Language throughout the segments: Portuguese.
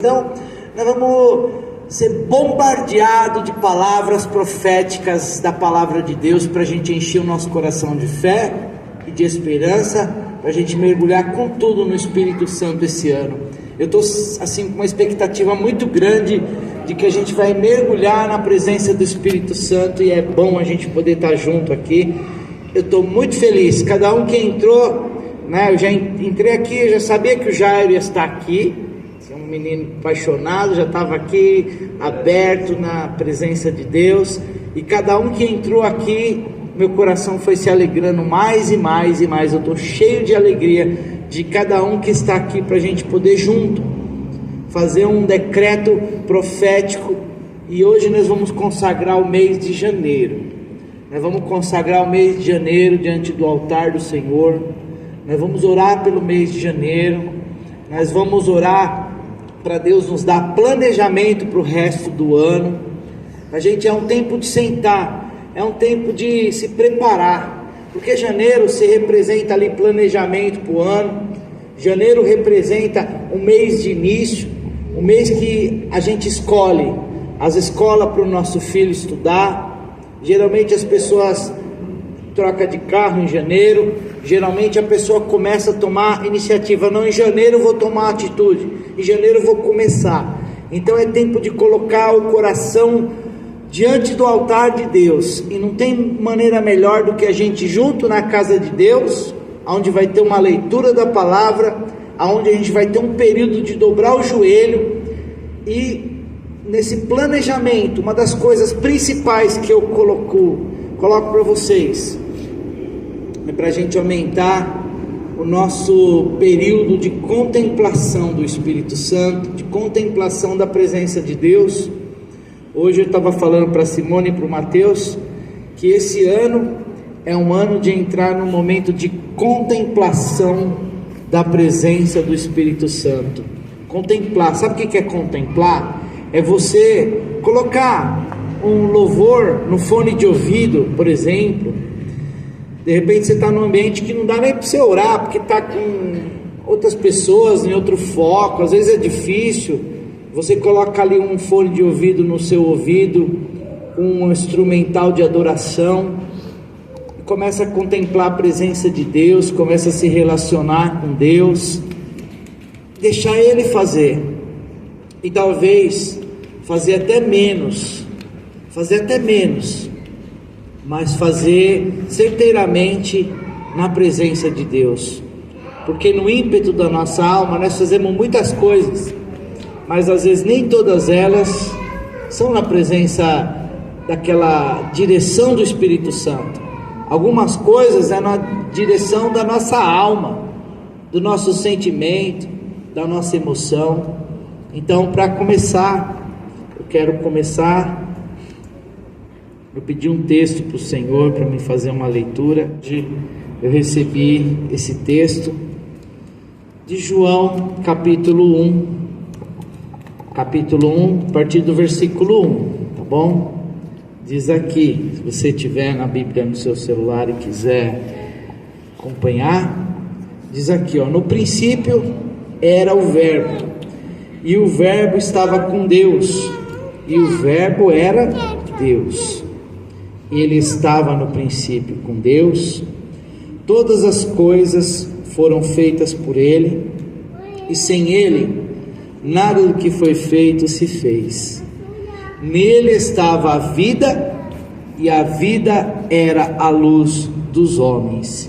Então, nós vamos ser bombardeados de palavras proféticas da palavra de Deus, para a gente encher o nosso coração de fé e de esperança, para a gente mergulhar com tudo no Espírito Santo esse ano. Eu estou assim com uma expectativa muito grande de que a gente vai mergulhar na presença do Espírito Santo, e é bom a gente poder estar junto aqui. Eu estou muito feliz, cada um que entrou, né? Eu já entrei aqui, eu já sabia que o Jair ia estar aqui. Um menino apaixonado, já estava aqui aberto na presença de Deus, e cada um que entrou aqui, meu coração foi se alegrando mais e mais e mais. Eu estou cheio de alegria de cada um que está aqui, para a gente poder junto fazer um decreto profético. E hoje nós vamos consagrar o mês de janeiro. Nós vamos consagrar o mês de janeiro diante do altar do Senhor. Nós vamos orar pelo mês de janeiro. Nós vamos orar para Deus nos dar planejamento para o resto do ano. A gente é um tempo de sentar, é um tempo de se preparar, porque janeiro se representa ali planejamento para o ano. Janeiro representa um mês de início, um mês que a gente escolhe as escolas para o nosso filho estudar. Geralmente as pessoas trocam de carro em janeiro. Geralmente a pessoa começa a tomar iniciativa. Não, em janeiro eu vou tomar atitude, em janeiro eu vou começar. Então é tempo de colocar o coração diante do altar de Deus. E não tem maneira melhor do que a gente junto na casa de Deus, onde vai ter uma leitura da palavra, onde a gente vai ter um período de dobrar o joelho. E nesse planejamento, uma das coisas principais que eu coloco para vocês é para a gente aumentar o nosso período de contemplação do Espírito Santo, de contemplação da presença de Deus. Hoje eu estava falando para a Simone e para o Mateus que esse ano é um ano de entrar num momento de contemplação da presença do Espírito Santo. Contemplar, sabe o que é contemplar? É você colocar um louvor no fone de ouvido, por exemplo. De repente você está num ambiente que não dá nem para você orar, porque está com outras pessoas em outro foco, às vezes é difícil. Você coloca ali um fone de ouvido no seu ouvido, um instrumental de adoração, e começa a contemplar a presença de Deus, começa a se relacionar com Deus, deixar Ele fazer, e talvez fazer até menos, mas fazer certeiramente na presença de Deus. Porque no ímpeto da nossa alma nós fazemos muitas coisas, mas às vezes nem todas elas são na presença daquela direção do Espírito Santo. Algumas coisas é na direção da nossa alma, do nosso sentimento, da nossa emoção. Então, para começar, eu quero começar. Eu pedi um texto para o Senhor para me fazer uma leitura. Eu recebi esse texto de João, capítulo 1, a partir do versículo 1, tá bom? Diz aqui, se você tiver na Bíblia no seu celular e quiser acompanhar, diz aqui, ó: no princípio era o Verbo, e o Verbo estava com Deus, e o Verbo era Deus. Ele estava no princípio com Deus. Todas as coisas foram feitas por Ele, e sem Ele nada do que foi feito se fez. Nele estava a vida, e a vida era a luz dos homens.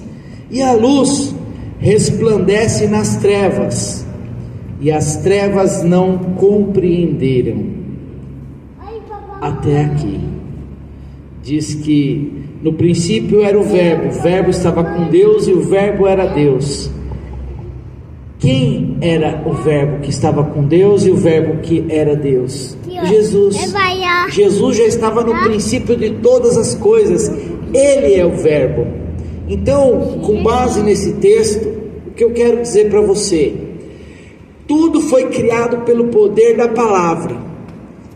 E a luz resplandece nas trevas, e as trevas não compreenderam. Até aqui. Diz que no princípio era o Verbo estava com Deus, e o Verbo era Deus. Quem era o Verbo que estava com Deus e o Verbo que era Deus? Jesus. Jesus já estava no princípio de todas as coisas. Ele é o Verbo. Então, com base nesse texto, o que eu quero dizer para você? Tudo foi criado pelo poder da palavra.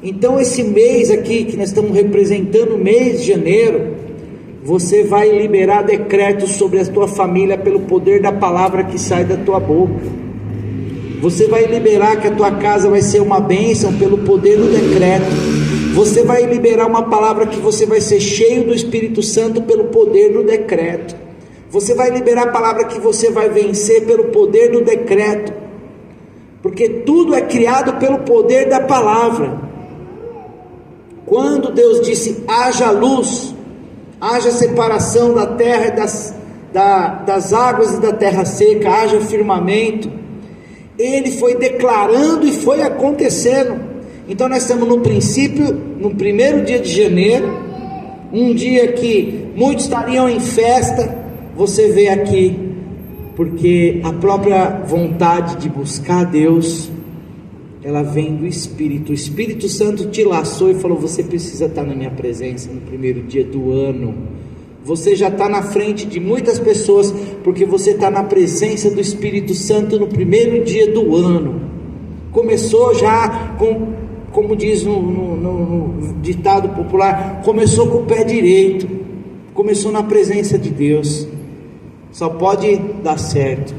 Então esse mês aqui, que nós estamos representando o mês de janeiro, você vai liberar decretos sobre a tua família pelo poder da palavra que sai da tua boca. Você vai liberar que a tua casa vai ser uma bênção pelo poder do decreto. Você vai liberar uma palavra que você vai ser cheio do Espírito Santo pelo poder do decreto. Você vai liberar a palavra que você vai vencer pelo poder do decreto. Porque tudo é criado pelo poder da palavra. Quando Deus disse: haja luz, haja separação da terra e das águas e da terra seca, haja firmamento, Ele foi declarando e foi acontecendo. Então nós estamos no princípio, no primeiro dia de janeiro, um dia que muitos estariam em festa. Você vê aqui, porque a própria vontade de buscar a Deus, ela vem do Espírito. O Espírito Santo te laçou e falou: você precisa estar na minha presença no primeiro dia do ano. Você já está na frente de muitas pessoas, porque você está na presença do Espírito Santo no primeiro dia do ano. Começou já com, como diz no ditado popular, começou com o pé direito, começou na presença de Deus. Só pode dar certo,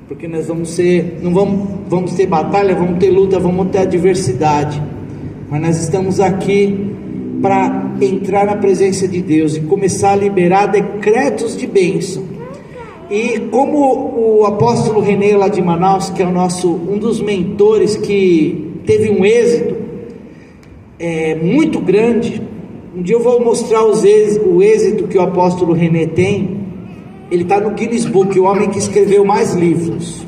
porque nós vamos ter batalha, vamos ter luta, vamos ter adversidade, mas nós estamos aqui para entrar na presença de Deus e começar a liberar decretos de bênção. E como o apóstolo René lá de Manaus, que é um dos mentores, que teve um êxito muito grande, um dia eu vou mostrar o êxito que o apóstolo René tem. Ele está no Guinness Book, o homem que escreveu mais livros.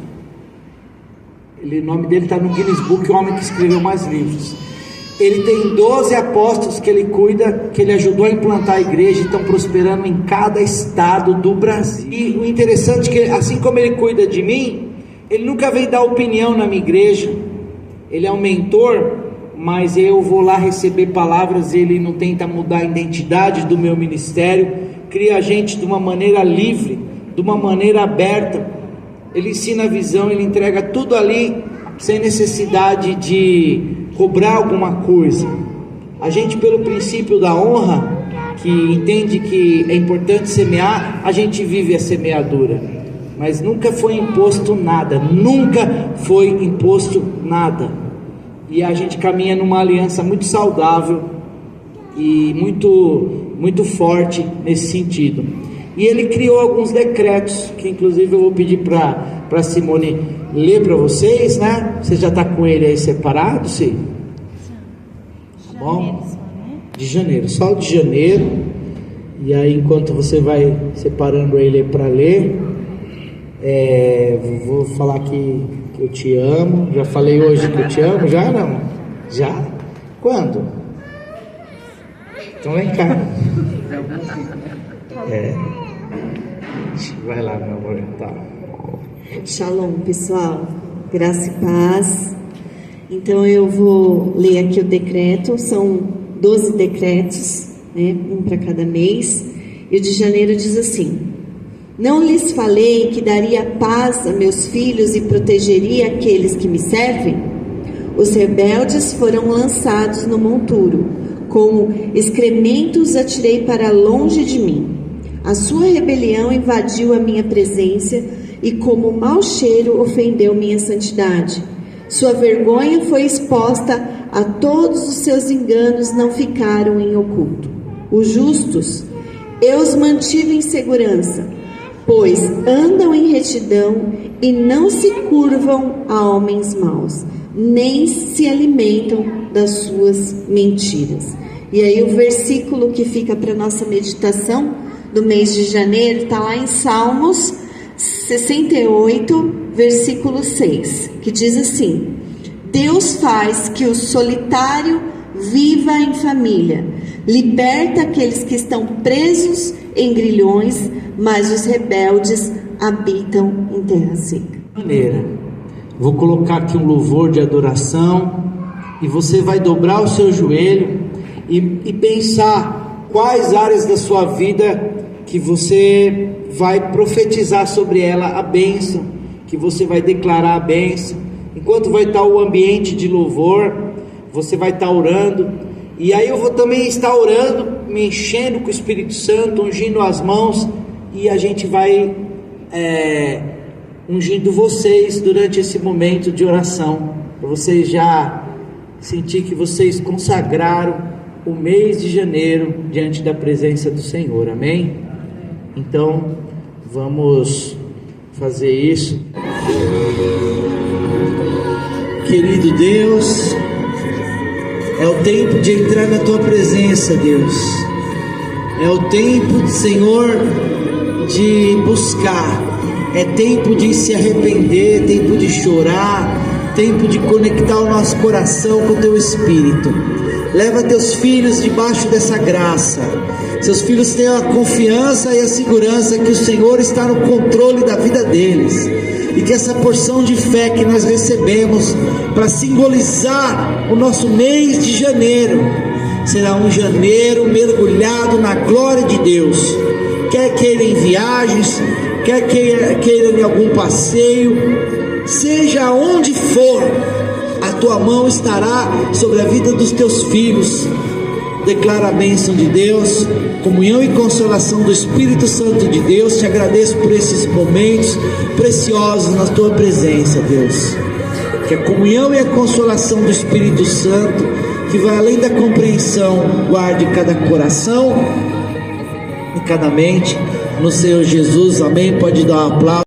O nome dele está no Guinness Book, o homem que escreveu mais livros. Ele tem 12 apóstolos que ele cuida, que ele ajudou a implantar a igreja, e estão prosperando em cada estado do Brasil. E o interessante é que, assim como ele cuida de mim, ele nunca veio dar opinião na minha igreja. Ele é um mentor, mas eu vou lá receber palavras. Ele não tenta mudar a identidade do meu ministério, cria a gente de uma maneira livre, de uma maneira aberta. Ele ensina a visão, ele entrega tudo ali, sem necessidade de cobrar alguma coisa. A gente, pelo princípio da honra, que entende que é importante semear, a gente vive a semeadura, mas nunca foi imposto nada, e a gente caminha numa aliança muito saudável e muito forte nesse sentido. E ele criou alguns decretos, que inclusive eu vou pedir para Simone ler para vocês, né? Você já está com ele aí separado, sim? Tá bom? De janeiro, só o de janeiro. E aí, enquanto você vai separando ele para ler, vou falar que eu te amo. Já falei hoje que eu te amo, já não? Já? Quando? Então vem cá. Vai lá, meu amor. Tá. Shalom, pessoal. Graça e paz. Então eu vou ler aqui o decreto. São 12 decretos, né? Um para cada mês. E o de janeiro diz assim: não lhes falei que daria paz a meus filhos e protegeria aqueles que me servem? Os rebeldes foram lançados no monturo, como excrementos atirei para longe de mim. A sua rebelião invadiu a minha presença e como mau cheiro ofendeu minha santidade. Sua vergonha foi exposta, a todos os seus enganos não ficaram em oculto. Os justos eu os mantive em segurança, pois andam em retidão e não se curvam a homens maus, nem se alimentam das suas mentiras. E aí o versículo que fica para nossa meditação do mês de janeiro está lá em Salmos 68, versículo 6, que diz assim: Deus faz que o solitário viva em família, liberta aqueles que estão presos em grilhões, mas os rebeldes habitam em terra seca. Vou colocar aqui um louvor de adoração, e você vai dobrar o seu joelho e pensar quais áreas da sua vida que você vai profetizar sobre ela a bênção, que você vai declarar a bênção. Enquanto vai estar o ambiente de louvor, você vai estar orando, e aí eu vou também estar orando, me enchendo com o Espírito Santo, ungindo as mãos, e a gente vai ungindo vocês durante esse momento de oração, para vocês já sentir que vocês consagraram o mês de janeiro diante da presença do Senhor, amém? Então, vamos fazer isso. Querido Deus, é o tempo de entrar na Tua presença, Deus. É o tempo, Senhor, de buscar. É tempo de se arrepender, tempo de chorar, tempo de conectar o nosso coração com o Teu Espírito. Leva Teus filhos debaixo dessa graça. Seus filhos tenham a confiança e a segurança que o Senhor está no controle da vida deles. E que essa porção de fé que nós recebemos para simbolizar o nosso mês de janeiro será um janeiro mergulhado na glória de Deus. Quer queira em viagens, quer queira em algum passeio, seja onde for, a tua mão estará sobre a vida dos teus filhos. Declara a bênção de Deus, comunhão e consolação do Espírito Santo de Deus. Te agradeço por esses momentos preciosos na tua presença, Deus. Que a comunhão e a consolação do Espírito Santo, que vai além da compreensão, guarde cada coração e cada mente, no Senhor Jesus, amém. Pode dar um aplauso.